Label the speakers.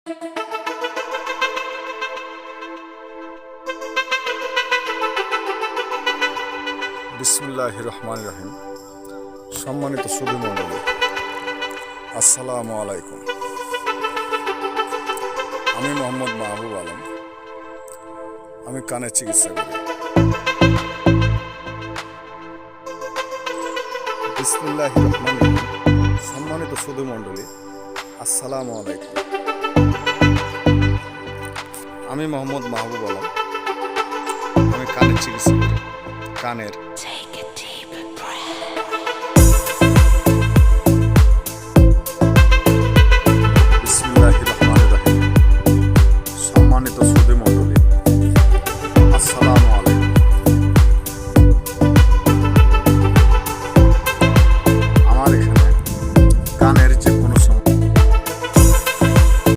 Speaker 1: বিসমিল্লাহির রহমানির রহিম। সম্মানিত সুধী মণ্ডলী, আসসালামু আলাইকুম। আমি মোহাম্মদ মাহবুব আলম। আমি কানের চিকিৎসা করি। বিসমিল্লাহির রহমানির রহিম। সম্মানিত সুধী মণ্ডলী, আসসালামু আলাইকুম। আমি মোহাম্মদ মাহবুব আলম। আমি কানের চিকিৎসা করি। কানের